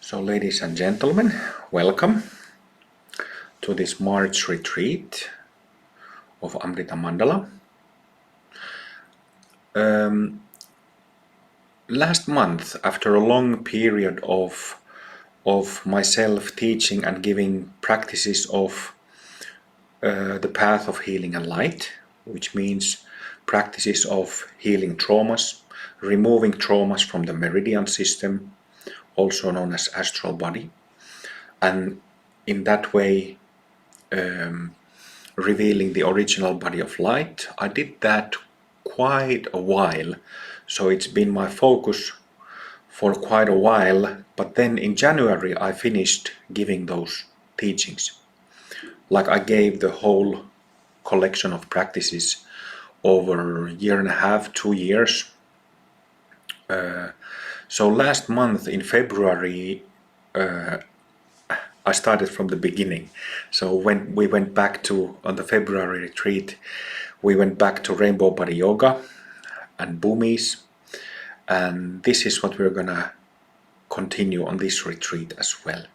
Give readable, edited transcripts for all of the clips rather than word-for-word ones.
So, ladies and gentlemen, welcome to this March retreat of Amrita Mandala. Last month, after a long period of myself teaching and giving practices of the path of healing and light, which means practices of healing traumas, removing traumas from the meridian system, also known as astral body, and in that way revealing the original body of light. I did that quite a while, so it's been my focus for quite a while, but then in January I finished giving those teachings. Like I gave the whole collection of practices over a year and a half, 2 years. So last month in February I started from the beginning. So when we went back on the February retreat, we went back to Rainbow Body Yoga and Bhumis, and this is what we're gonna continue on this retreat as well.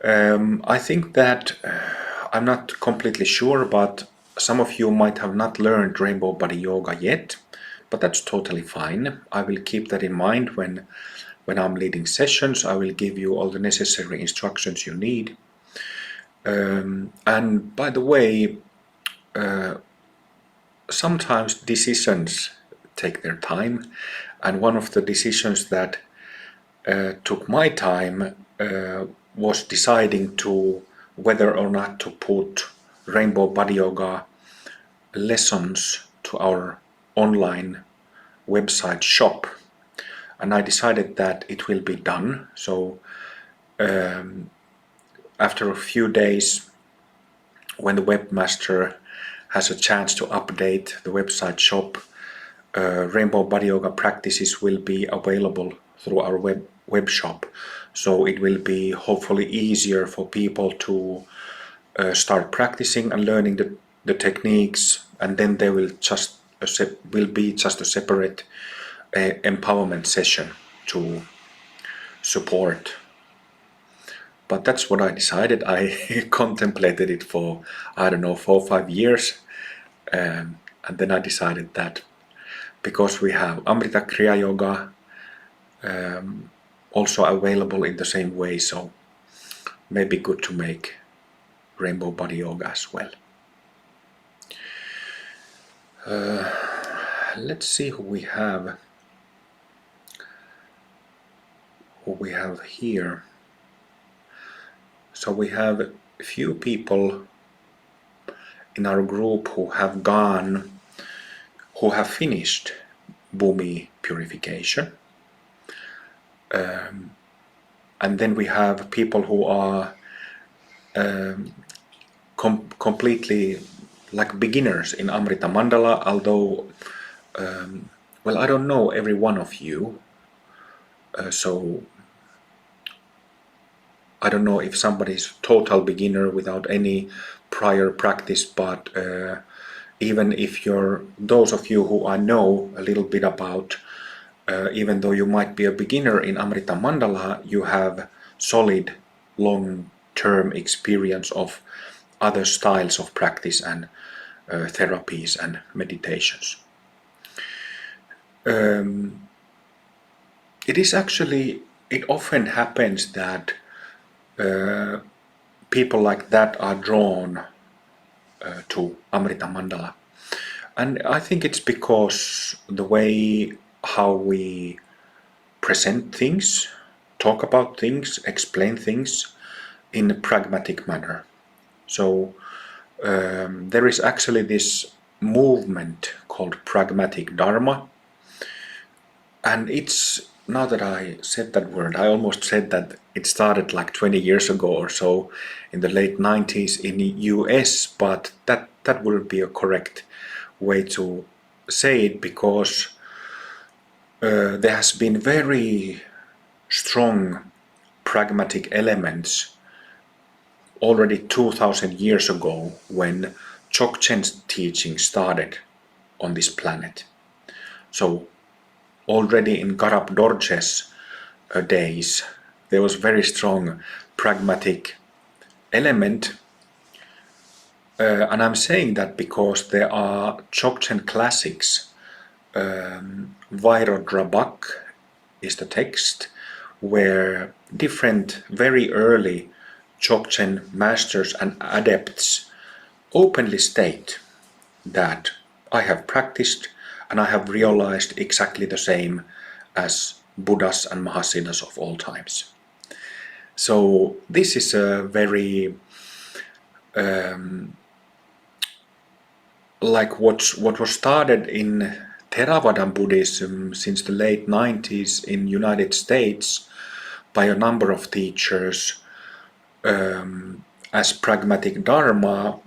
I think that I'm not completely sure, but some of you might have not learned Rainbow Body Yoga yet, but that's totally fine. I will keep that in mind when I'm leading sessions. I will give you all the necessary instructions you need. And by the way, sometimes decisions take their time, and one of the decisions that took my time was deciding to whether or not to put Rainbow Body Yoga lessons to our online website shop, and I decided that it will be done. So after a few days, when the webmaster has a chance to update the website shop, Rainbow Body Yoga practices will be available through our web shop. So it will be hopefully easier for people to start practicing and learning the techniques, and then there will be just a separate empowerment session to support. But that's what I decided. I contemplated it for, I don't know, 4 or 5 years, and then I decided that because we have Amrita Kriya Yoga also available in the same way, so maybe good to make Rainbow Body Yoga as well. Let's see who we have here. So we have a few people in our group who have finished Bhumi purification. And then we have people who are completely like beginners in Amrita Mandala, although, well, I don't know every one of you, so I don't know if somebody's total beginner without any prior practice, but even if those of you who I know a little bit about, even though you might be a beginner in Amrita Mandala, you have solid long-term experience of other styles of practice and therapies and meditations. It often happens that people like that are drawn to Amrita Mandala, and I think it's because the way how we present things, talk about things, explain things in a pragmatic manner. So there is actually this movement called pragmatic Dharma, and it's, now that I said that word, I almost said that it started like 20 years ago or so in the late 90s in the US, but that wouldn't be a correct way to say it, because there has been very strong pragmatic elements already 2000 years ago when Dzogchen's teaching started on this planet. So already in Garab Dorje's days, there was very strong pragmatic element. And I'm saying that because there are Dzogchen classics. Vairodrabak is the text where different very early Dzogchen masters and adepts openly state that I have practiced and I have realized exactly the same as Buddhas and Mahasiddhas of all times. So this is a very like what was started in Theravada Buddhism since the late 90s in United States by a number of teachers as pragmatic dharma.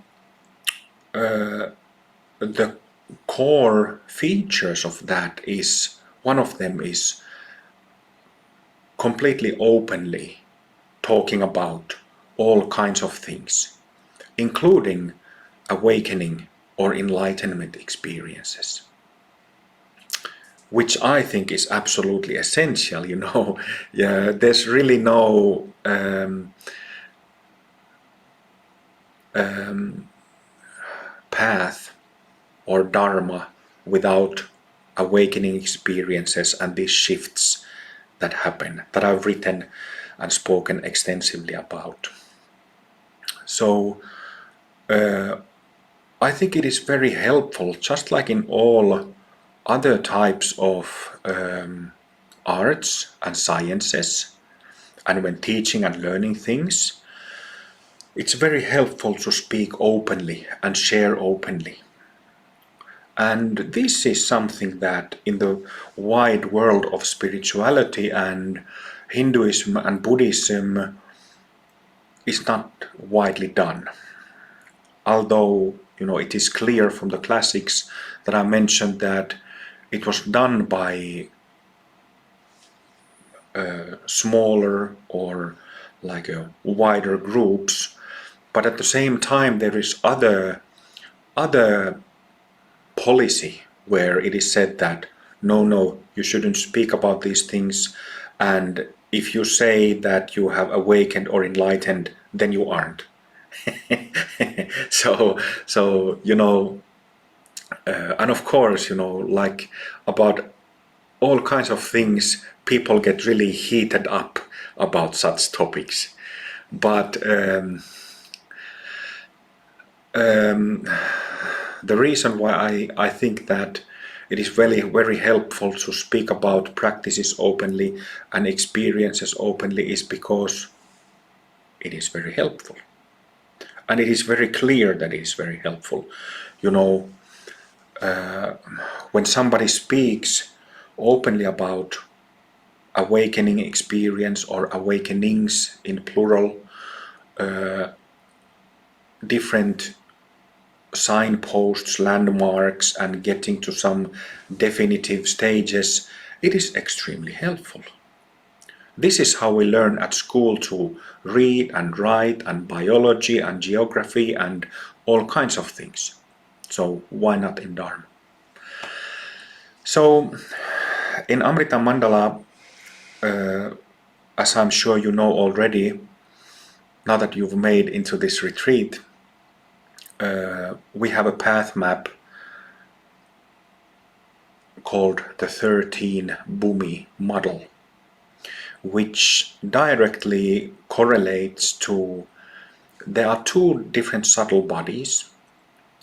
The core features of that is, one of them is completely openly talking about all kinds of things, including awakening or enlightenment experiences, which I think is absolutely essential. Yeah, there's really no path or dharma without awakening experiences and these shifts that happen, that I've written and spoken extensively about. So I think it is very helpful, just like in all other types of arts and sciences, and when teaching and learning things, it's very helpful to speak openly and share openly. And this is something that in the wide world of spirituality and Hinduism and Buddhism is not widely done. Although, it is clear from the classics that I mentioned that it was done by smaller or like wider groups, but at the same time there is other policy where it is said that no, you shouldn't speak about these things, and if you say that you have awakened or enlightened, then you aren't. so and of course, like about all kinds of things, people get really heated up about such topics. But the reason why I think that it is very, very helpful to speak about practices openly and experiences openly is because it is very helpful. And it is very clear that it is very helpful. When somebody speaks openly about awakening experience or awakenings in plural, different signposts, landmarks, and getting to some definitive stages, it is extremely helpful. This is how we learn at school to read and write and biology and geography and all kinds of things. So why not in Dharma? So in Amrita Mandala, as I'm sure you know already, now that you've made into this retreat, we have a path map called the 13 Bhumi model, which directly correlates to, there are two different subtle bodies,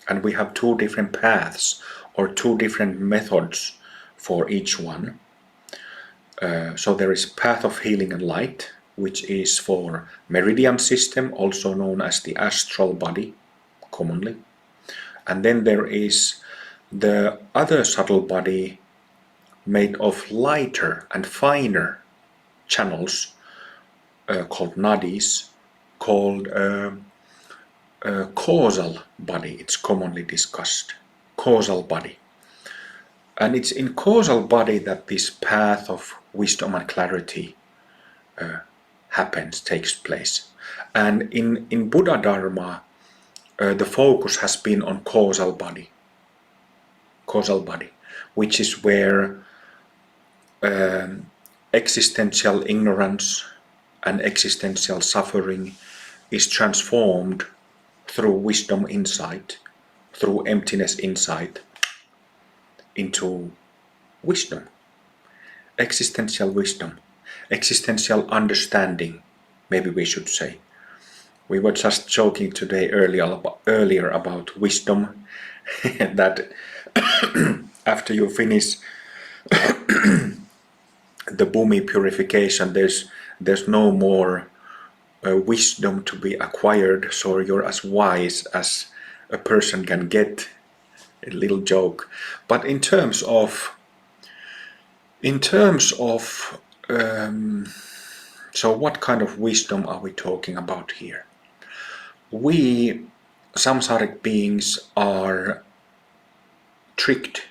and we have two different paths or two different methods for each one. So there is path of healing and light, which is for meridian system, also known as the astral body commonly. And then there is the other subtle body made of lighter and finer channels called nadis, called causal body. It's commonly discussed, causal body. And it's in causal body that this path of wisdom and clarity takes place. And in Buddha Dharma, the focus has been on causal body, which is where existential ignorance and existential suffering is transformed through wisdom insight, through emptiness insight, into wisdom, existential wisdom, existential understanding, maybe we should say. We were just joking today earlier about wisdom, that after you finish the Bhumi purification, there's no more wisdom to be acquired, so you're as wise as a person can get. A little joke. But in terms of so what kind of wisdom are we talking about here? We samsaric beings are tricked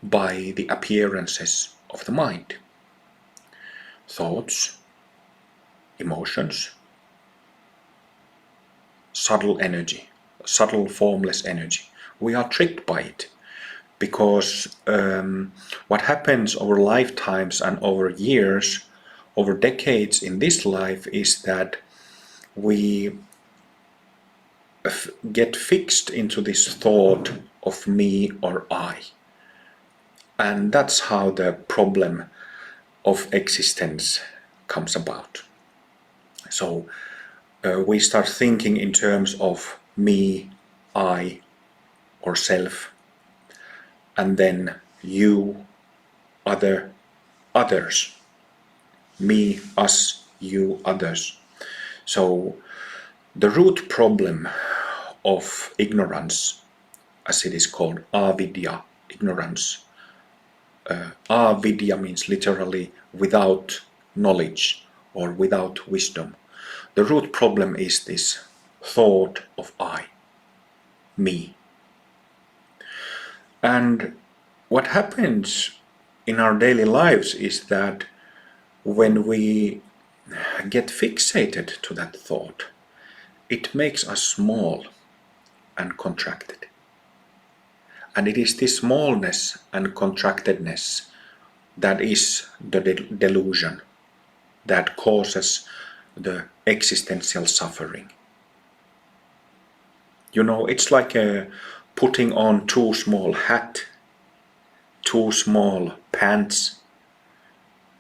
by the appearances of the mind, thoughts, emotions, subtle energy, subtle formless energy. We are tricked by it because what happens over lifetimes and over years, over decades in this life, is that we get fixed into this thought of me or I. And that's how the problem of existence comes about. So we start thinking in terms of me, I, or self, and then you, other, others. Me, us, you, others. So the root problem of ignorance, as it is called, avidya, ignorance. Avidya means literally without knowledge or without wisdom. The root problem is this thought of I, me. And what happens in our daily lives is that when we get fixated to that thought, it makes us small and contracted. And it is this smallness and contractedness that is the delusion that causes the existential suffering. You know, it's like putting on too small hat, too small pants.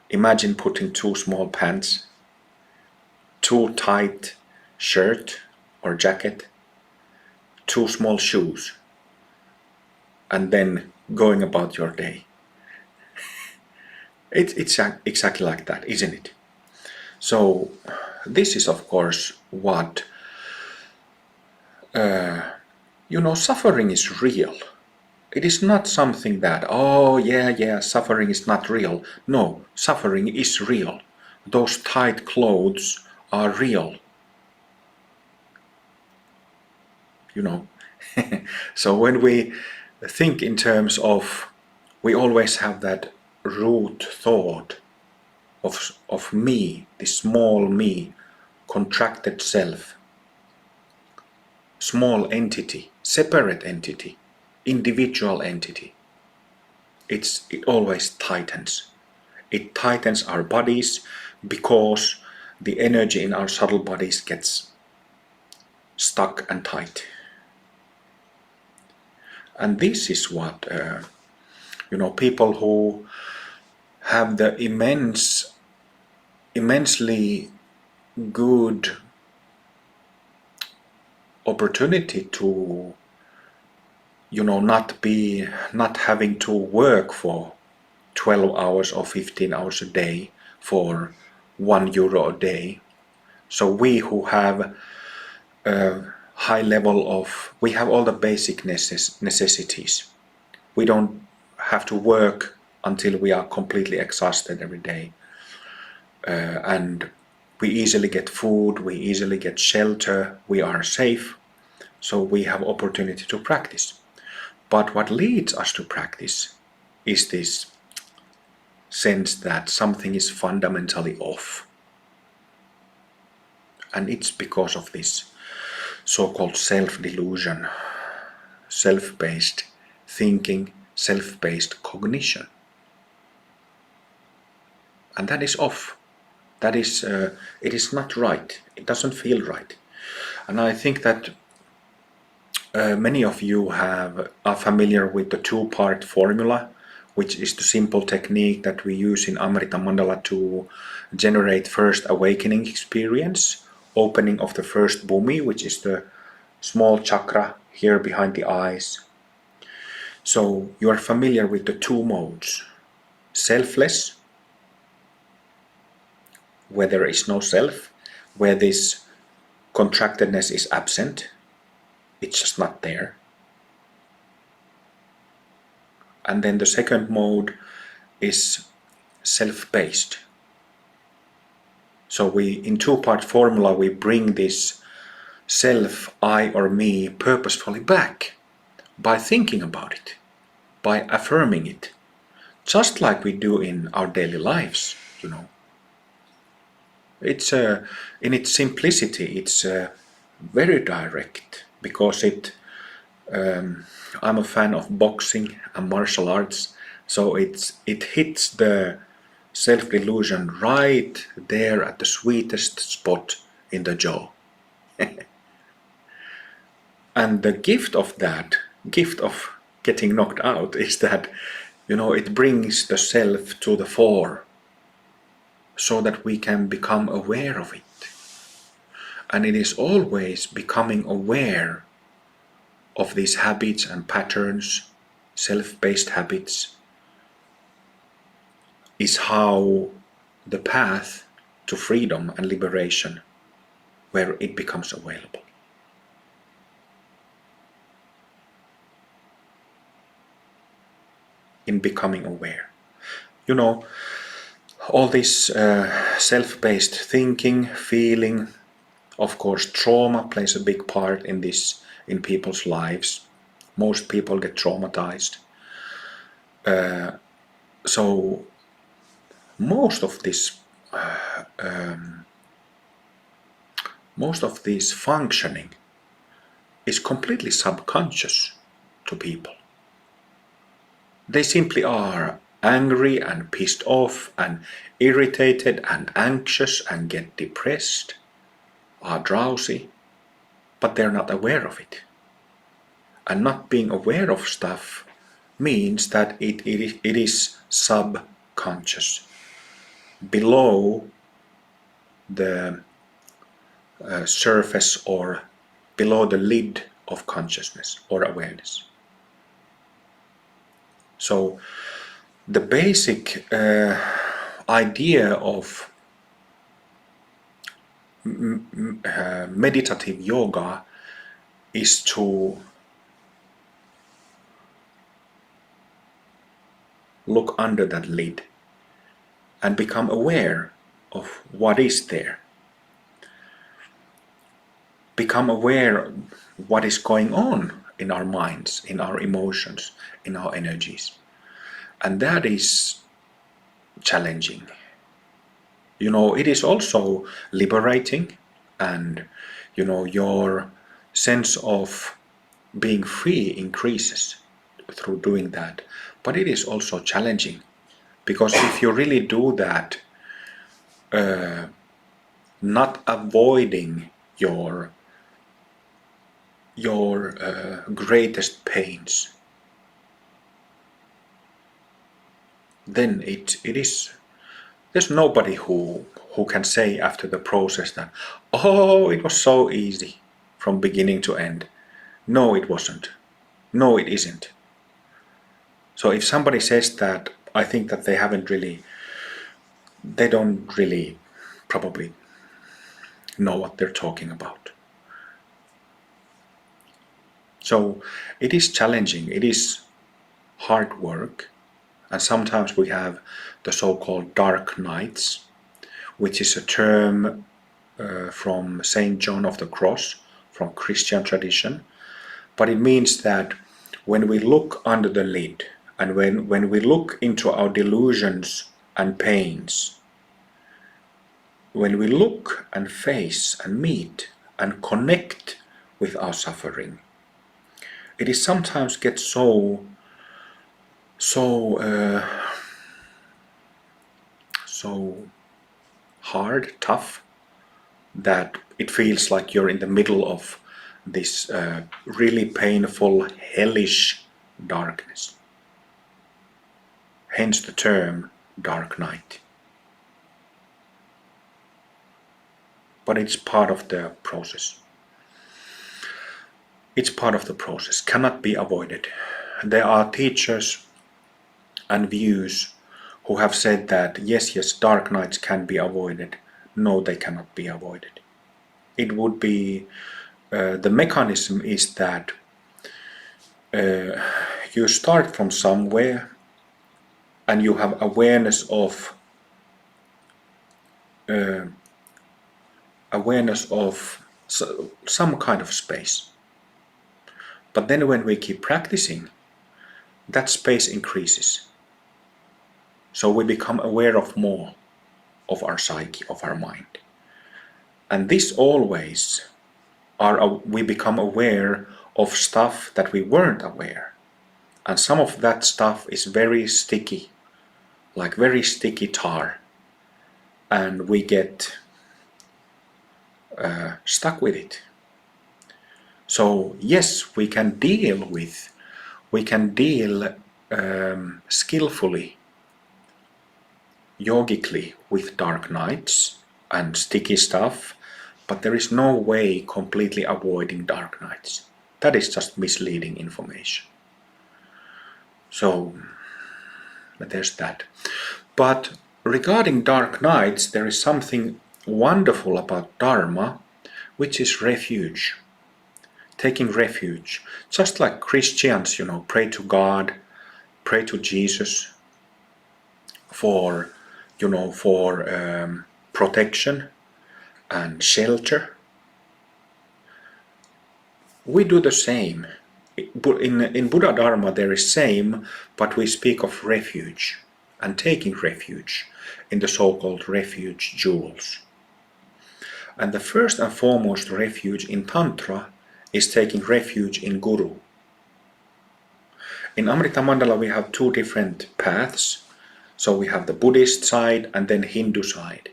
Imagine putting too small pants, too tight shirt or jacket, too small shoes, and then going about your day. It's exactly like that, isn't it? So this is of course what suffering is real. It is not something that, oh yeah, suffering is not real. No, suffering is real. Those tight clothes are real. You know. So when we think in terms of, we always have that root thought of me, the small me, contracted self, small entity, separate entity, individual entity. It always tightens. It tightens our bodies because the energy in our subtle bodies gets stuck and tight. And this is what people who have the immensely good opportunity to not having to work for 12 hours or 15 hours a day for €1 a day. So we who have a high level of, we have all the basic necessities. We don't have to work until we are completely exhausted every day. And we easily get food, we easily get shelter, we are safe. So we have opportunity to practice. But what leads us to practice is this sense that something is fundamentally off. And it's because of this so-called self-delusion, self-based thinking, self-based cognition. and that is off. That is, it is not right. It doesn't feel right. And I think that many of you are familiar with the two-part formula, which is the simple technique that we use in Amrita Mandala to generate first awakening experience, opening of the first bhumi, which is the small chakra here behind the eyes. So you are familiar with the two modes: selfless, where there is no self, where this contractedness is absent, it's just not there. And then the second mode is self-based. So in two-part formula, we bring this self, I or me, purposefully back by thinking about it, by affirming it, just like we do in our daily lives, you know. It's in its simplicity, it's very direct, because I'm a fan of boxing and martial arts, so it hits the self-delusion right there at the sweetest spot in the jaw. And the gift of getting knocked out, is that, you know, it brings the self to the fore so that we can become aware of it. And it is always becoming aware of these habits and patterns, self-based habits, is how the path to freedom and liberation, where it becomes available. In becoming aware. You know, all this self-based thinking, feeling, of course, trauma plays a big part in this, in people's lives. Most people get traumatized. So most of this functioning is completely subconscious to people. They simply are angry and pissed off and irritated and anxious and get depressed, are drowsy, but they're not aware of it. And not being aware of stuff means that it is subconscious, below the surface, or below the lid of consciousness or awareness. So the basic idea of meditative yoga is to look under that lid and become aware of what is there. Become aware what is going on in our minds, in our emotions, in our energies. And that is challenging. You know, it is also liberating, and, you know, your sense of being free increases through doing that. But it is also challenging, because if you really do that, not avoiding your greatest pains, then it is, there's nobody who can say after the process that, oh, it was so easy from beginning to end. No, it wasn't. No, it isn't. So if somebody says that, I think that they don't really probably know what they're talking about. So it is challenging, it is hard work, and sometimes we have the so-called dark nights, which is a term from Saint John of the Cross, from Christian tradition. But it means that when we look under the lid, and when we look into our delusions and pains, when we look and face and meet and connect with our suffering, it is sometimes gets so so hard, tough, that it feels like you're in the middle of this really painful, hellish darkness. Hence the term dark night. But it's part of the process. It's part of the process, cannot be avoided. There are teachers and views who have said that yes, dark nights can be avoided. No, they cannot be avoided. It would be, the mechanism is that you start from somewhere and you have awareness of some kind of space. But then when we keep practicing, that space increases. So we become aware of more of our psyche, of our mind. And this always we become aware of stuff that we weren't aware. And some of that stuff is very sticky, like very sticky tar. And we get stuck with it. So yes, we can deal skillfully, yogically with dark nights and sticky stuff, but there is no way completely avoiding dark nights. That is just misleading information. So there's that. But regarding dark nights, there is something wonderful about Dharma, which is refuge. Taking refuge. Just like Christians, pray to God, pray to Jesus for protection and shelter. We do the same. In Buddha Dharma there is same, but we speak of refuge and taking refuge in the so-called refuge jewels. And the first and foremost refuge in Tantra is taking refuge in Guru. In Amrita Mandala we have two different paths. So we have the Buddhist side and then Hindu side.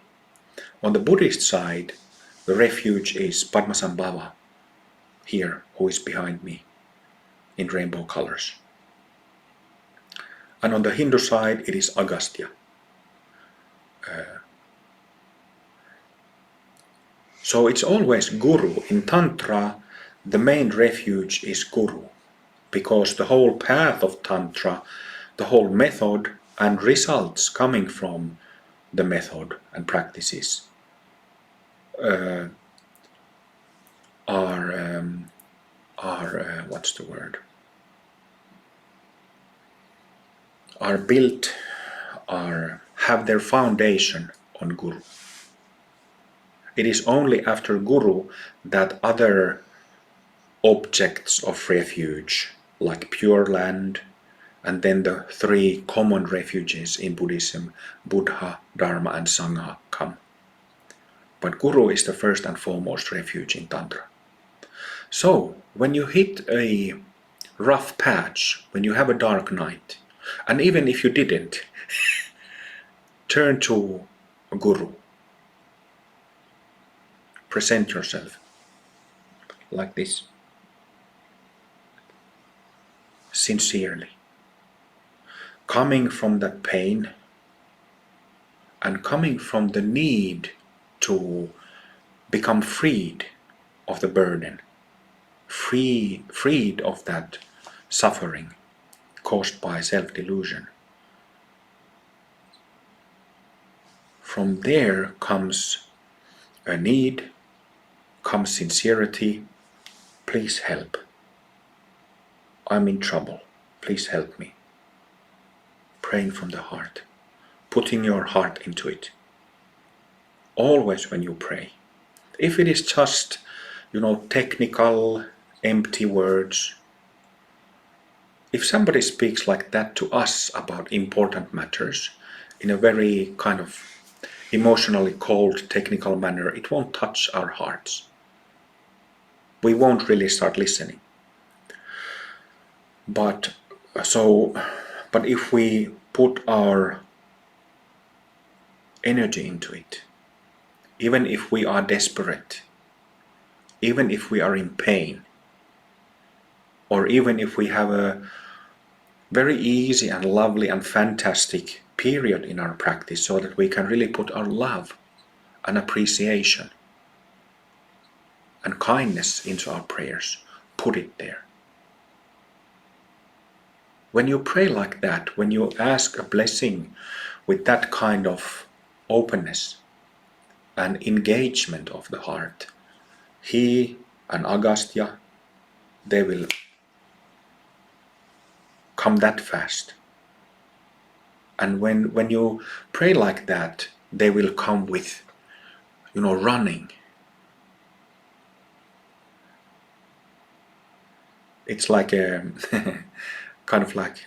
On the Buddhist side, the refuge is Padmasambhava, here, who is behind me, in rainbow colors. And on the Hindu side, it is Agastya. So it's always Guru. In Tantra, the main refuge is Guru, because the whole path of Tantra, the whole method and results coming from the method and practices have their foundation on Guru. It is only after Guru that other objects of refuge, like Pure Land, and then the three common refuges in Buddhism, Buddha, Dharma and Sangha, come. But Guru is the first and foremost refuge in Tantra. So, when you hit a rough patch, when you have a dark night, and even if you didn't, turn to a Guru. Present yourself like this, sincerely, coming from that pain and coming from the need to become freed of the burden, freed of that suffering caused by self-delusion. From there comes a need, comes sincerity. Please help. I'm in trouble. Please help me. Praying from the heart, putting your heart into it. Always when you pray. If it is just, technical, empty words, if somebody speaks like that to us about important matters in a very kind of emotionally cold, technical manner, it won't touch our hearts. We won't really start listening. But if we put our energy into it. Even if we are desperate, even if we are in pain, or even if we have a very easy and lovely and fantastic period in our practice, so that we can really put our love and appreciation and kindness into our prayers, put it there. When you pray like that, when you ask a blessing with that kind of openness and engagement of the heart, he and Agastya, they will come that fast. And when you pray like that, they will come with, running. It's like a kind of like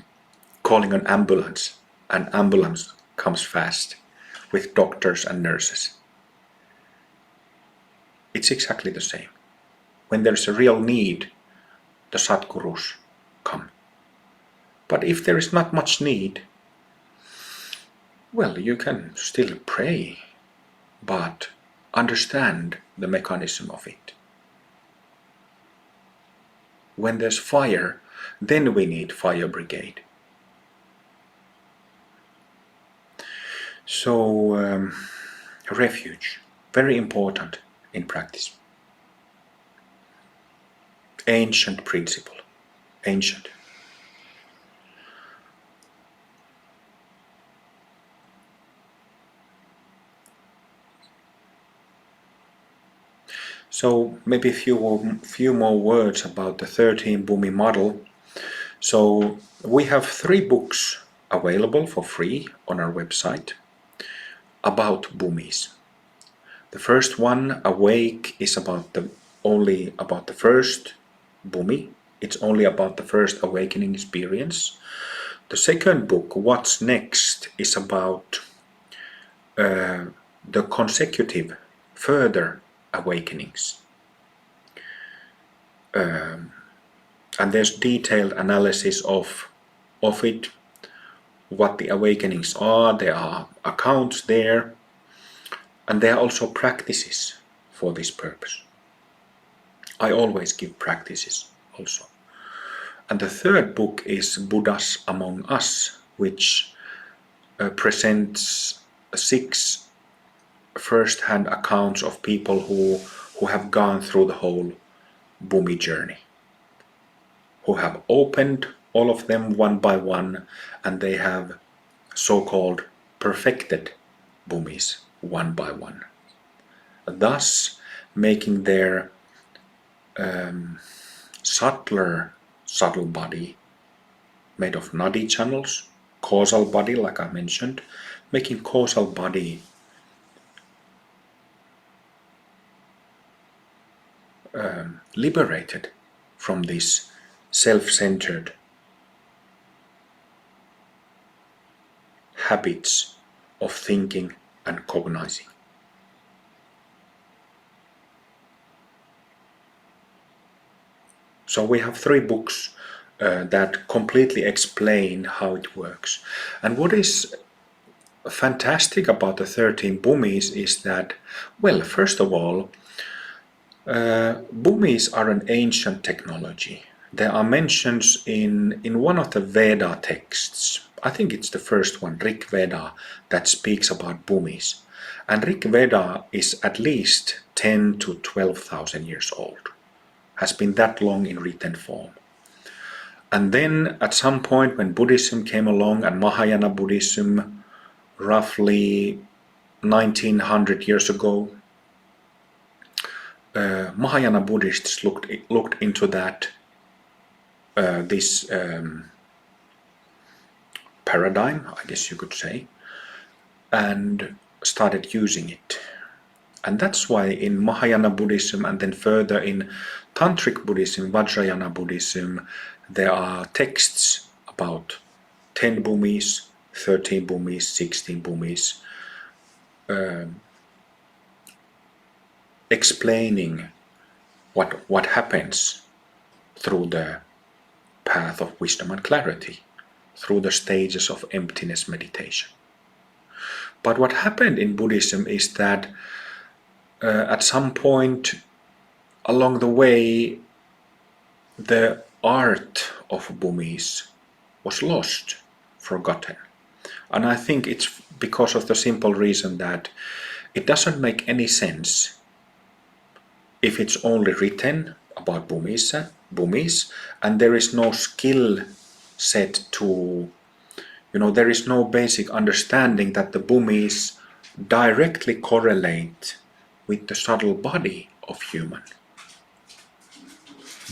calling an ambulance. An ambulance comes fast with doctors and nurses. It's exactly the same. When there's a real need, the Satgurus come. But if there is not much need, well, you can still pray, but understand the mechanism of it. When there's fire, then we need fire brigade. So, refuge, very important in practice. Ancient principle, ancient. So maybe a few more words about the 13 Bhumi model. So we have 3 books available for free on our website about Bhumis. The first one, Awake, is only about the first Bhumi. It's only about the first awakening experience. The second book, What's Next, is about the consecutive further awakenings. And there's detailed analysis of it, what the awakenings are. There are accounts there, and there are also practices for this purpose. I always give practices also. And the third book is Buddhas Among Us, which presents 6 first-hand accounts of people who have gone through the whole Bhumi journey, who have opened all of them one by one, and they have so-called perfected Bhumis one by one, thus making their subtle body made of nadi channels, causal body, like I mentioned, making causal body liberated from this self-centered habits of thinking and cognizing. So we have 3 books that completely explain how it works. And what is fantastic about the 13 Bhumis is that, well, first of all, Bhumis are an ancient technology. There are mentions in one of the Veda texts. I think it's the first one, Rig Veda, that speaks about Bhumis. And Rig Veda is at least 10 to 12,000 years old. Has been that long in written form. And then at some point when Buddhism came along, and Mahayana Buddhism, roughly 1900 years ago, Mahayana Buddhists looked into that this paradigm, I guess you could say, and started using it. And that's why in Mahayana Buddhism, and then further in Tantric Buddhism, Vajrayana Buddhism, there are texts about 10 Bhumis, 13 Bhumis, 16 Bhumis, explaining what happens through the path of wisdom and clarity, through the stages of emptiness meditation. But what happened in Buddhism is that at some point along the way, the art of Burmese was lost, forgotten. And I think it's because of the simple reason that it doesn't make any sense if it's only written about Burmese, and there is no skill set to, there is no basic understanding that the Burmese directly correlate with the subtle body of human.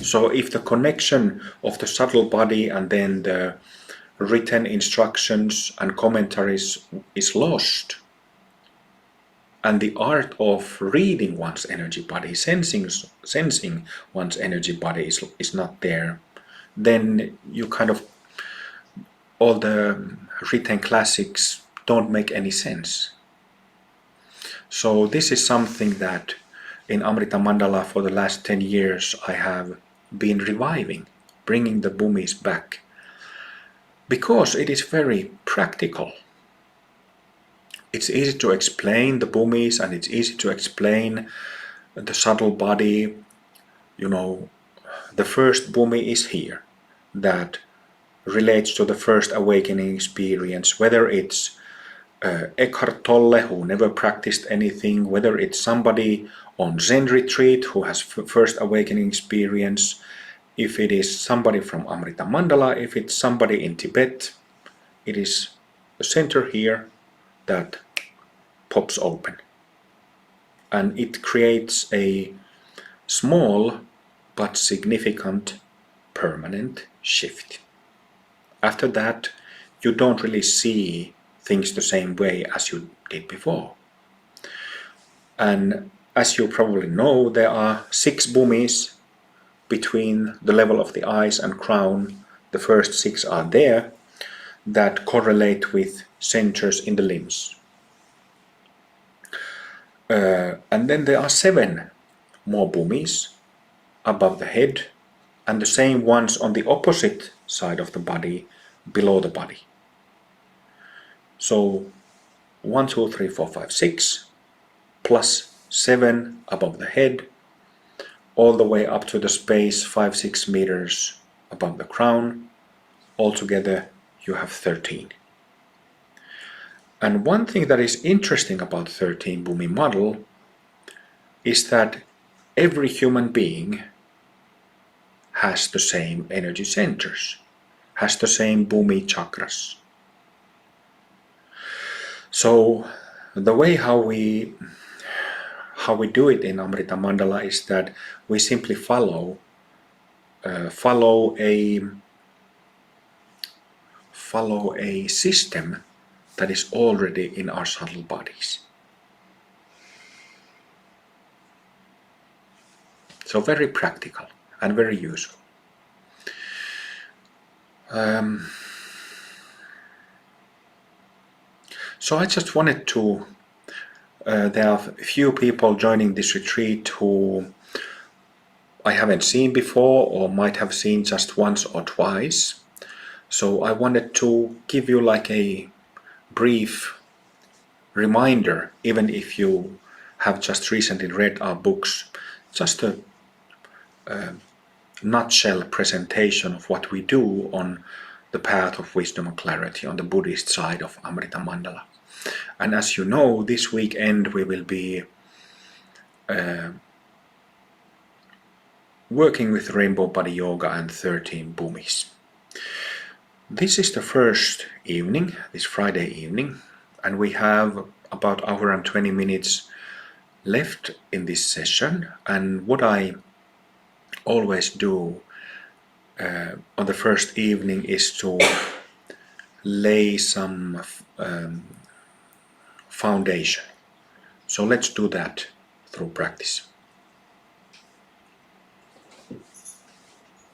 So if the connection of the subtle body and then the written instructions and commentaries is lost, and the art of reading one's energy body, sensing one's energy body is not there, then you kind of, all the written classics don't make any sense. So this is something that in Amrita Mandala for the last 10 years I have been reviving, bringing the Burmese back, because it is very practical. It's easy to explain the Burmese, and it's easy to explain the subtle body. The first Bhumi is here, that relates to the first awakening experience, whether it's Eckhart Tolle, who never practiced anything, whether it's somebody on Zen retreat who has first awakening experience, if it is somebody from Amrita Mandala, if it's somebody in Tibet, it is a center here that pops open. And it creates a small but significant permanent shift. After that, you don't really see things the same way as you did before. And as you probably know, there are 6 Bhumis between the level of the eyes and crown. The first 6 are there that correlate with centers in the limbs. And then there are 7 more Bhumis above the head, and the same ones on the opposite side of the body, below the body. So 1, 2, 3, 4, 5, 6 plus 7 above the head, all the way up to the space 5-6 meters above the crown. Altogether you have 13. And one thing that is interesting about 13 Bhumi model is that every human being has the same energy centers, has the same Bhumi chakras. So the way how we do it in Amrita Mandala is that we simply follow a system that is already in our subtle bodies. So very practical and very useful. So I just wanted to, there are a few people joining this retreat who I haven't seen before or might have seen just once or twice. So I wanted to give you like a brief reminder, even if you have just recently read our books, just a nutshell presentation of what we do on the path of wisdom and clarity on the Buddhist side of Amrita Mandala. And as you know, this weekend we will be working with Rainbow Body Yoga and 13 Bhumis. This is the first evening, this Friday evening, and we have about an hour and 20 minutes left in this session. And what I always do on the first evening is to lay some foundation. So let's do that through practice.